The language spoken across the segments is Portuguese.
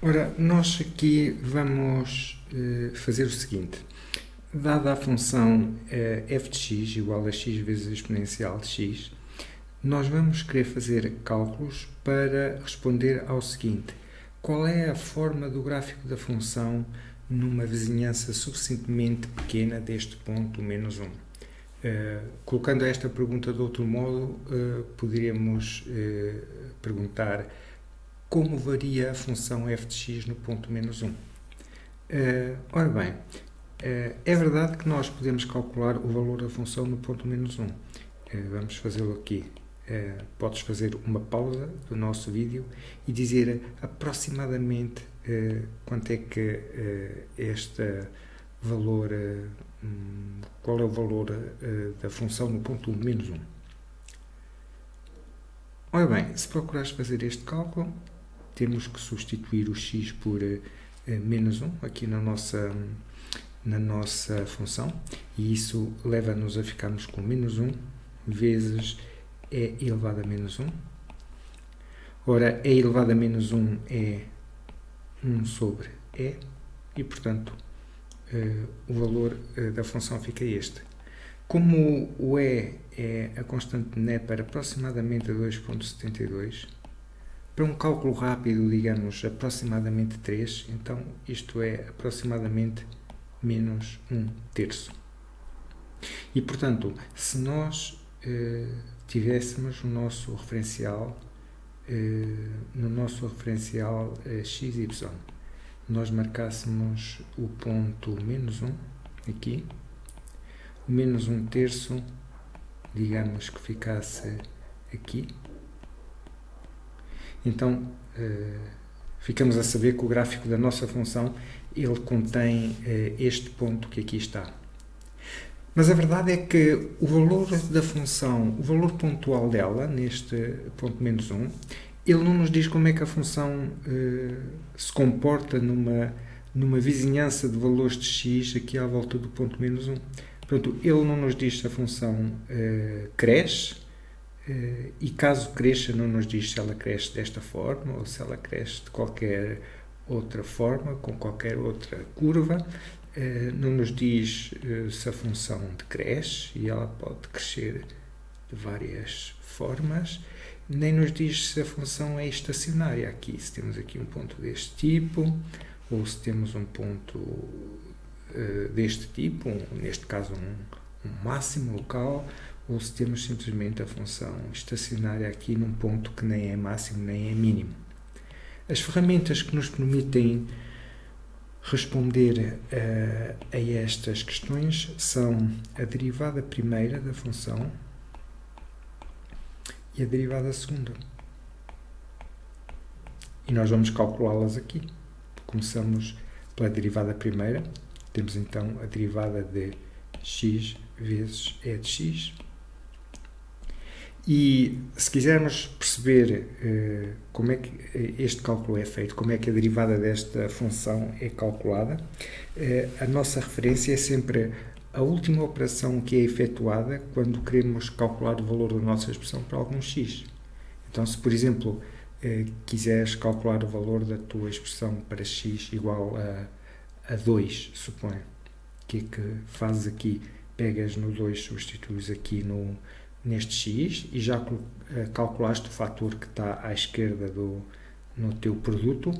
Ora, nós aqui vamos fazer o seguinte. Dada a função f de x igual a x vezes a exponencial de x, nós vamos querer fazer cálculos para responder ao seguinte. Qual é a forma do gráfico da função numa vizinhança suficientemente pequena deste ponto menos 1? Colocando esta pergunta de outro modo, poderíamos perguntar como varia a função f de x no ponto menos 1. Ora bem, é verdade que nós podemos calcular o valor da função no ponto menos 1. Vamos fazê-lo aqui. Podes fazer uma pausa do nosso vídeo e dizer aproximadamente quanto é que este valor, qual é o valor da função no ponto menos 1. Ora bem, se procurares fazer este cálculo, temos que substituir o x por menos 1 aqui na nossa função, e isso leva-nos a ficarmos com menos 1 vezes e elevado a menos 1. Ora, e elevado a menos 1 é 1 sobre e, portanto, o valor da função fica este. Como o é a constante de Neper aproximadamente a 2,72, para um cálculo rápido, digamos, aproximadamente 3, então isto é aproximadamente menos 1/3. E, portanto, se nós tivéssemos o nosso referencial, XY, nós marcássemos o ponto menos 1 aqui, o menos 1/3, digamos que ficasse aqui. Então, ficamos a saber que o gráfico da nossa função ele contém este ponto que aqui está. Mas a verdade é que o valor da função, o valor pontual dela, neste ponto menos 1, ele não nos diz como é que a função se comporta numa vizinhança de valores de x aqui à volta do ponto menos 1. Portanto, ele não nos diz se a função cresce, e caso cresça não nos diz se ela cresce desta forma ou se ela cresce de qualquer outra forma, com qualquer outra curva. Não nos diz se a função decresce, e ela pode crescer de várias formas, nem nos diz se a função é estacionária aqui, se temos aqui um ponto deste tipo, ou se temos um ponto deste tipo, neste caso um máximo local, ou se temos simplesmente a função estacionária aqui num ponto que nem é máximo nem é mínimo. As ferramentas que nos permitem responder a estas questões são a derivada primeira da função e a derivada segunda. E nós vamos calculá-las aqui. Começamos pela derivada primeira. Temos então a derivada de x vezes e de x. E se quisermos perceber como é que este cálculo é feito, como é que a derivada desta função é calculada, a nossa referência é sempre a última operação que é efetuada quando queremos calcular o valor da nossa expressão para algum x. Então, se por exemplo quiseres calcular o valor da tua expressão para x igual a 2, supõe, o que é que fazes aqui? Pegas no 2, substituis aqui neste x e já calculaste o fator que está à esquerda no teu produto,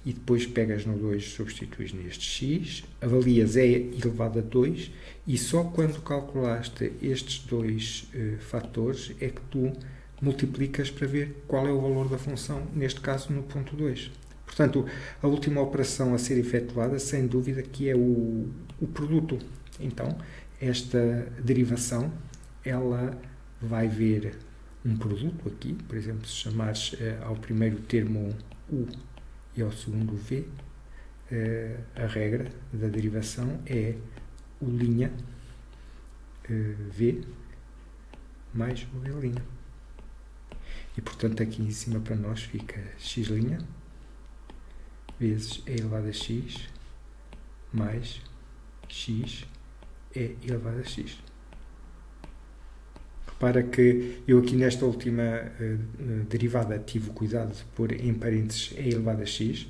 e depois pegas no 2, substituis neste x, avalias e elevado a 2, e só quando calculaste estes dois fatores é que tu multiplicas para ver qual é o valor da função, neste caso no ponto 2. Portanto, a última operação a ser efetuada, sem dúvida, que é o produto. Então, esta derivação, ela vai ver um produto aqui, por exemplo, se chamares ao primeiro termo u e ao segundo v, a regra da derivação é u' v mais o v'. E, portanto, aqui em cima para nós fica x' vezes e elevado a x mais x e elevado a x. Repara que eu aqui nesta última derivada tive o cuidado de pôr em parênteses e elevado a x,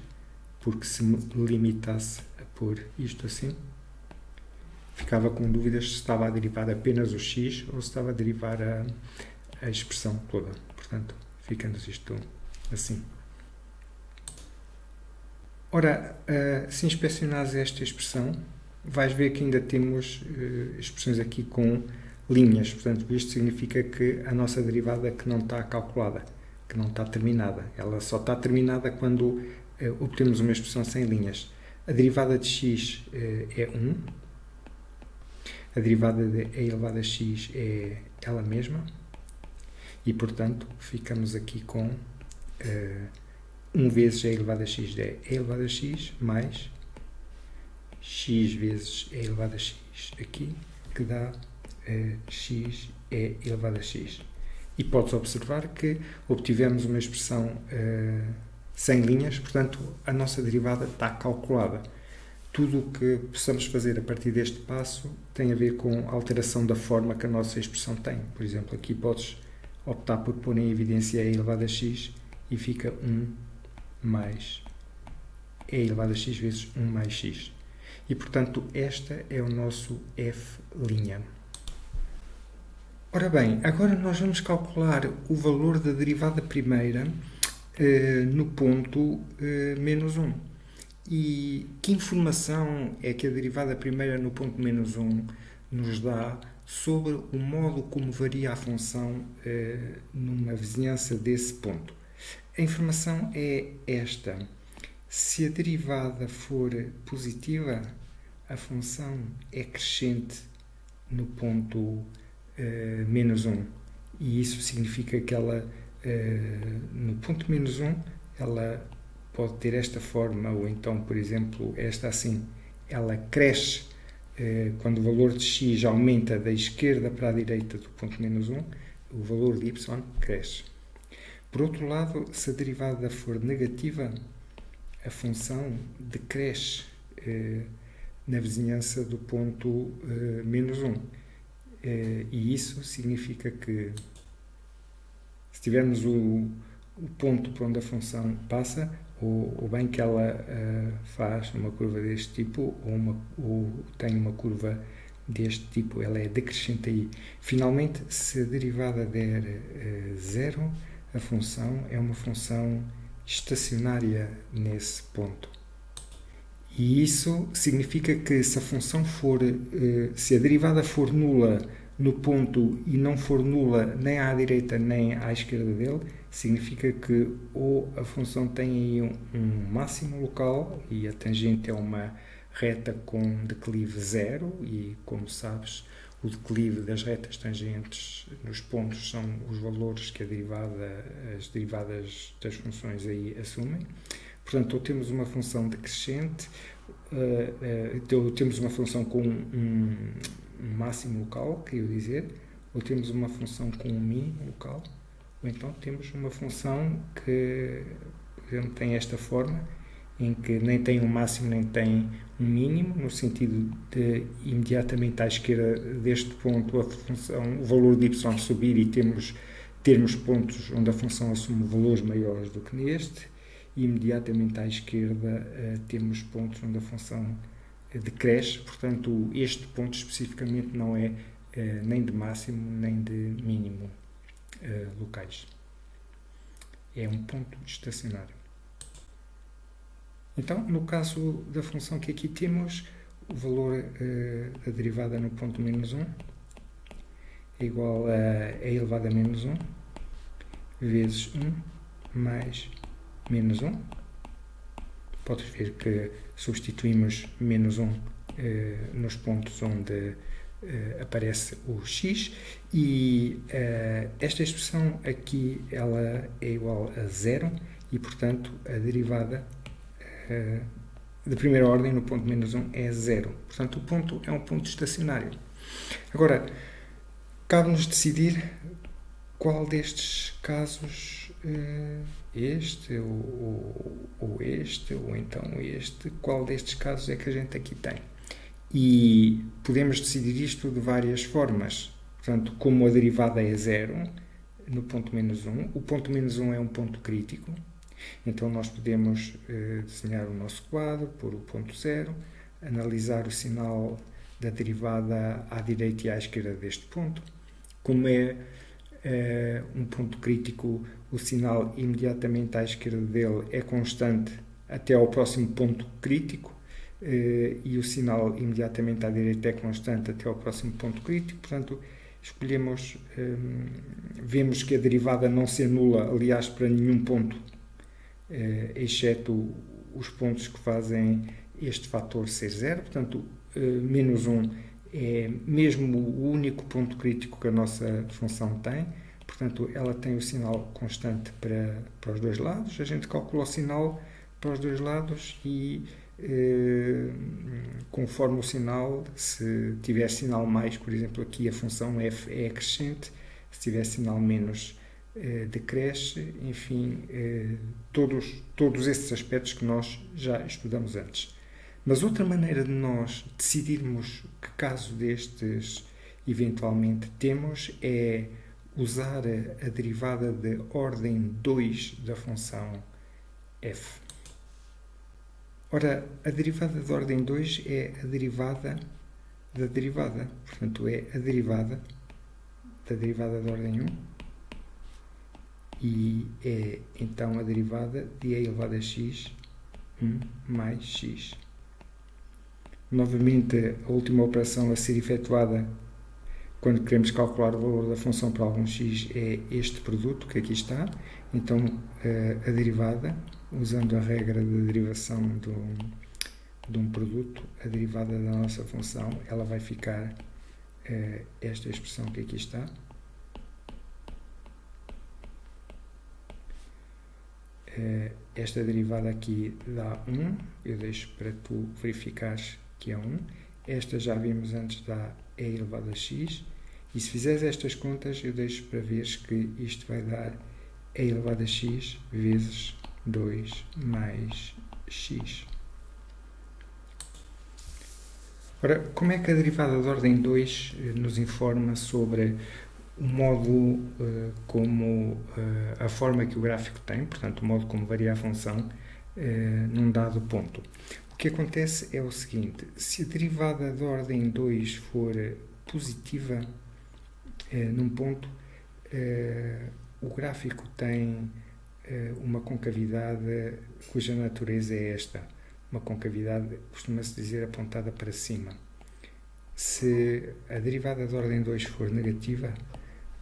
porque se me limitasse a pôr isto assim, ficava com dúvidas se estava a derivar apenas o x ou se estava a derivar a expressão toda. Portanto, ficando isto assim. Ora, se inspecionares esta expressão, vais ver que ainda temos expressões aqui com linhas. Portanto, isto significa que a nossa derivada que não está calculada, que não está terminada. Ela só está terminada quando obtemos uma expressão sem linhas. A derivada de x é 1. A derivada de e elevado a x é ela mesma. E, portanto, ficamos aqui com 1 vezes e elevado a x é e elevado a x mais x vezes e elevado a x aqui, que dá x e elevado a x. E podes observar que obtivemos uma expressão sem linhas, portanto, a nossa derivada está calculada. Tudo o que possamos fazer a partir deste passo tem a ver com a alteração da forma que a nossa expressão tem. Por exemplo, aqui podes optar por pôr em evidência e elevado a x e fica 1 mais e elevado a x vezes 1 mais x. E, portanto, esta é o nosso f'. Ora bem, agora nós vamos calcular o valor da derivada primeira no ponto menos 1. E que informação é que a derivada primeira no ponto menos 1 nos dá sobre o modo como varia a função numa vizinhança desse ponto? A informação é esta. Se a derivada for positiva, a função é crescente no ponto menos 1. E isso significa que ela, no ponto menos 1, ela pode ter esta forma, ou então, por exemplo, esta assim. Ela cresce quando o valor de x aumenta da esquerda para a direita do ponto menos 1, o valor de y cresce. Por outro lado, se a derivada for negativa, a função decresce na vizinhança do ponto menos 1. E isso significa que, se tivermos o ponto por onde a função passa, ou bem que ela faz uma curva deste tipo, ou tem uma curva deste tipo, ela é decrescente aí. Finalmente, se a derivada der 0, a função é uma função estacionária nesse ponto. E isso significa que se a função for, se a derivada for nula no ponto e não for nula nem à direita nem à esquerda dele, significa que ou a função tem aí um máximo local e a tangente é uma reta com declive 0 e, como sabes, o declive das retas tangentes nos pontos são os valores que as derivadas das funções aí assumem. Portanto, ou temos uma função decrescente, temos uma função com um máximo local, queria dizer, ou temos uma função com um mínimo local, ou então temos uma função que, por exemplo, tem esta forma, em que nem tem um máximo nem tem um mínimo, no sentido de imediatamente à esquerda deste ponto a função, o valor de y subir e termos pontos onde a função assume valores maiores do que neste, e imediatamente à esquerda temos pontos onde a função decresce. Portanto, este ponto especificamente não é nem de máximo nem de mínimo locais. É um ponto estacionário. Então, no caso da função que aqui temos, o valor da derivada no ponto menos 1 é igual a e elevado a menos 1 vezes 1 mais menos 1. Podes ver que substituímos menos 1 nos pontos onde aparece o x e esta expressão aqui ela é igual a 0 e, portanto, a derivada de primeira ordem no ponto menos 1 é 0. Portanto, o ponto é um ponto estacionário. Agora, cabe-nos decidir qual destes casos, este ou este, ou então este, qual destes casos é que a gente aqui tem. E podemos decidir isto de várias formas. Portanto, como a derivada é 0 no ponto menos 1, o ponto menos 1 é um ponto crítico, Então nós podemos desenhar o nosso quadro, pôr o ponto zero, analisar o sinal da derivada à direita e à esquerda deste ponto. Como é um ponto crítico, o sinal imediatamente à esquerda dele é constante até ao próximo ponto crítico, e o sinal imediatamente à direita é constante até ao próximo ponto crítico. Portanto, escolhemos, vemos que a derivada não se anula, aliás, para nenhum ponto, exceto os pontos que fazem este fator ser zero. Portanto, menos 1 é mesmo o único ponto crítico que a nossa função tem. Portanto, ela tem o sinal constante para os dois lados. A gente calcula o sinal para os dois lados e, conforme o sinal, se tiver sinal mais, por exemplo, aqui a função f é crescente, se tiver sinal menos, decresce. Enfim, todos esses aspectos que nós já estudamos antes. Mas outra maneira de nós decidirmos que caso destes eventualmente temos é usar a derivada de ordem 2 da função f. Ora, a derivada de ordem 2 é a derivada da derivada. Portanto, é a derivada da derivada de ordem 1 e é então a derivada de e elevado a x 1 mais x. Novamente, a última operação a ser efetuada quando queremos calcular o valor da função para algum x é este produto que aqui está. Então, a derivada, usando a regra de derivação de um produto, a derivada da nossa função, ela vai ficar esta expressão que aqui está. Esta derivada aqui dá 1, eu deixo para tu verificares que é 1. Esta já vimos antes, dá e elevado a x. E se fizeres estas contas, eu deixo para veres que isto vai dar e elevado a x vezes 2 mais x. Ora, como é que a derivada de ordem 2 nos informa sobre o modo como a forma que o gráfico tem, portanto, o modo como varia a função num dado ponto? O que acontece é o seguinte: se a derivada de ordem 2 for positiva num ponto, o gráfico tem uma concavidade cuja natureza é esta. Uma concavidade, costuma-se dizer, apontada para cima. Se a derivada de ordem 2 for negativa,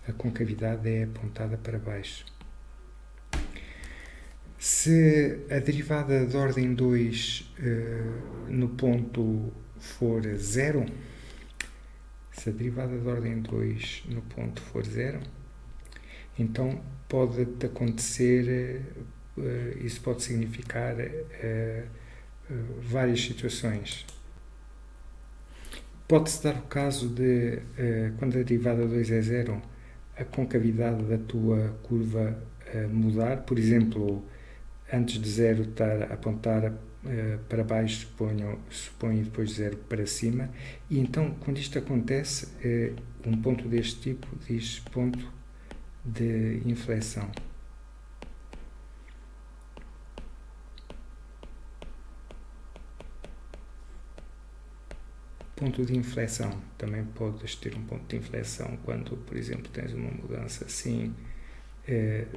a concavidade é apontada para baixo. Se a derivada de ordem 2 no ponto for 0, se a derivada de ordem 2 no ponto for 0, então pode acontecer, isso pode significar várias situações. Pode-se dar o caso de, quando a derivada de 2 é 0, a concavidade da tua curva mudar. Por exemplo, antes de 0 estar a apontar para baixo, suponho depois 0 para cima. E então, quando isto acontece, um ponto deste tipo diz ponto de inflexão. Ponto de inflexão. Também podes ter um ponto de inflexão quando, por exemplo, tens uma mudança assim,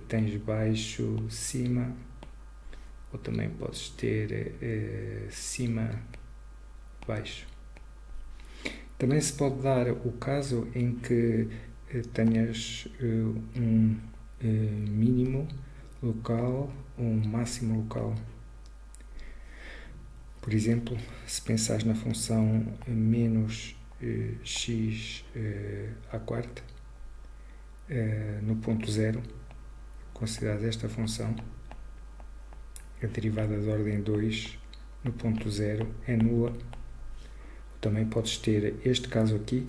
tens baixo, cima, ou também podes ter cima, baixo. Também se pode dar o caso em que tenhas um mínimo local ou um máximo local. Por exemplo, se pensares na função menos x à quarta, no ponto 0, considerares esta função, a derivada de ordem 2 no ponto 0 é nula. Também podes ter este caso aqui,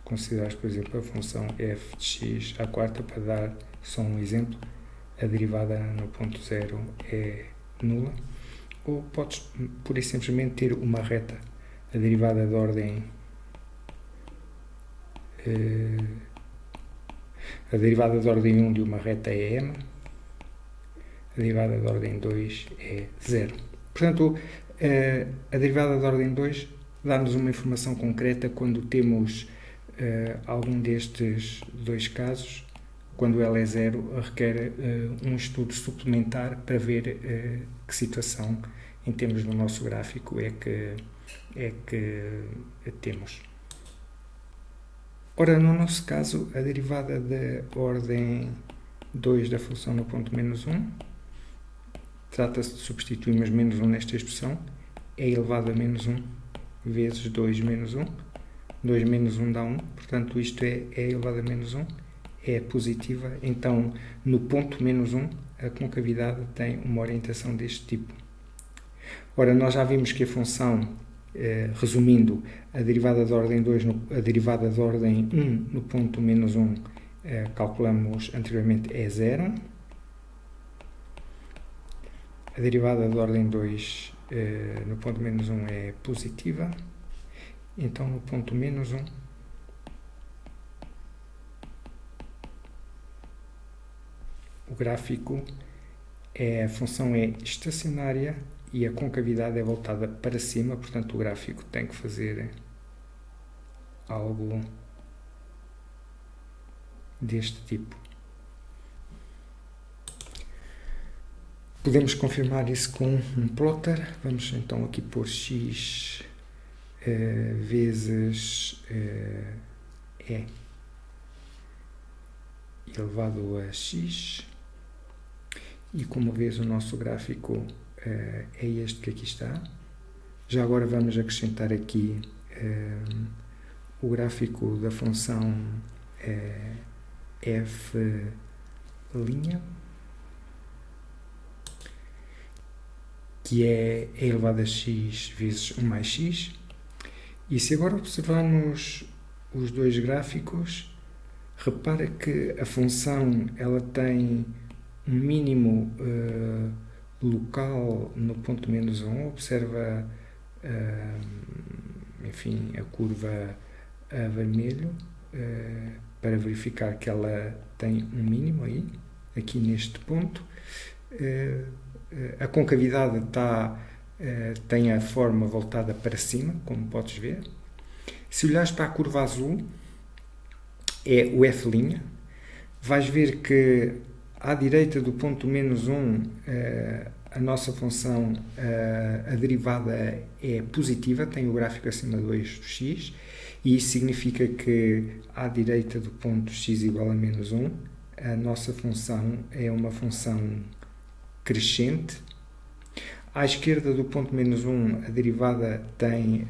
considerares, por exemplo, a função f de x à quarta, para dar só um exemplo, a derivada no ponto 0 é nula. Ou podes, pura e simplesmente, ter uma reta, a derivada de ordem A derivada de ordem 1 de uma reta é m, a derivada de ordem 2 é 0. Portanto, a derivada de ordem 2 dá-nos uma informação concreta quando temos algum destes dois casos. Quando ela é 0, requer um estudo suplementar para ver que situação, em termos do nosso gráfico, é que temos. Ora, no nosso caso, a derivada da ordem 2 da função no ponto menos 1, trata-se de substituirmos menos 1 nesta expressão, é elevado a menos 1 vezes 2 menos 1. 2 menos 1 dá 1, portanto isto é elevado a menos 1, é positiva, então no ponto menos 1 a concavidade tem uma orientação deste tipo. Ora, nós já vimos que a função, resumindo, a derivada de ordem 2, a derivada de ordem 1 no ponto menos 1, calculamos anteriormente, é 0. A derivada de ordem 2 no ponto menos 1 é positiva. Então, no ponto menos 1, o gráfico a função é estacionária e a concavidade é voltada para cima, portanto o gráfico tem que fazer algo deste tipo. Podemos confirmar isso com um plotter. Vamos então aqui pôr x vezes e elevado a x, e como vês o nosso gráfico é este que aqui está. Já agora vamos acrescentar aqui o gráfico da função f', que é elevado a x vezes 1 mais x. E se agora observarmos os dois gráficos, repara que a função ela tem um mínimo local no ponto menos 1. Observa, enfim, a curva a vermelho para verificar que ela tem um mínimo aí, aqui neste ponto. A concavidade tem a forma voltada para cima, como podes ver. Se olhares para a curva azul, é o f', vais ver que à direita do ponto menos 1, a nossa função, a derivada é positiva, tem o gráfico acima de 2 do x, e isso significa que à direita do ponto x igual a menos 1, a nossa função é uma função crescente. À esquerda do ponto menos 1, a derivada tem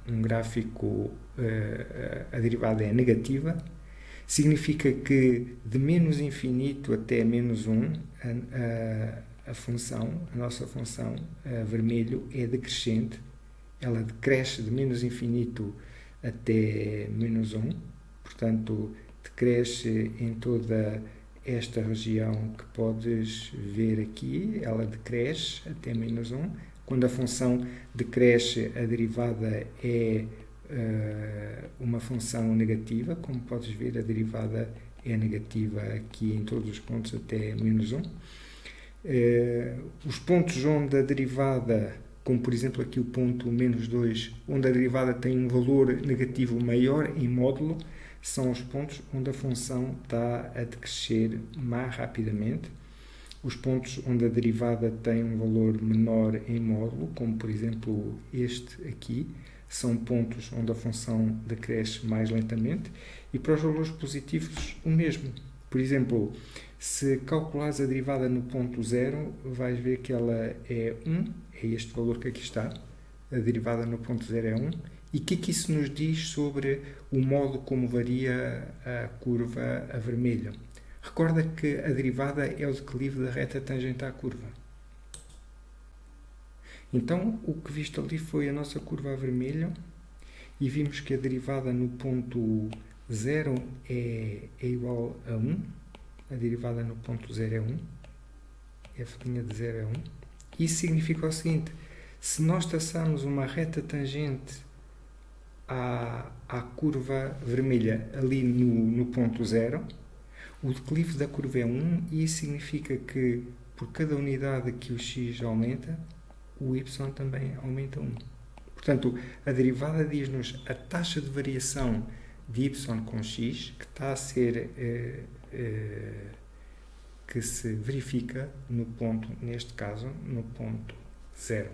um gráfico, a derivada é negativa. Significa que de menos infinito até menos 1, a nossa função, vermelho, é decrescente. Ela decresce de menos infinito até menos 1, portanto, decresce em toda esta região que podes ver aqui, ela decresce até menos 1. Quando a função decresce, a derivada é uma função negativa, como podes ver, a derivada é negativa aqui em todos os pontos até menos 1. Os pontos onde a derivada, como por exemplo aqui o ponto menos 2, onde a derivada tem um valor negativo maior em módulo, são os pontos onde a função está a decrescer mais rapidamente. Os pontos onde a derivada tem um valor menor em módulo, como por exemplo este aqui, são pontos onde a função decresce mais lentamente. E para os valores positivos, o mesmo. Por exemplo, se calculares a derivada no ponto 0, vais ver que ela é 1, é este valor que aqui está. A derivada no ponto 0 é 1. E o que é que isso nos diz sobre o modo como varia a curva a vermelho? Recorda que a derivada é o declive da reta tangente à curva. Então, o que viste ali foi a nossa curva a vermelho e vimos que a derivada no ponto 0 é igual a 1. A derivada no ponto 0 é 1. F' de 0 é 1. Isso significa o seguinte: se nós traçarmos uma reta tangente à curva vermelha ali no ponto 0, O declive da curva é 1 e isso significa que por cada unidade que o x aumenta, o y também aumenta 1. Portanto, a derivada diz-nos a taxa de variação de y com x que está a ser que se verifica no ponto, neste caso, no ponto 0.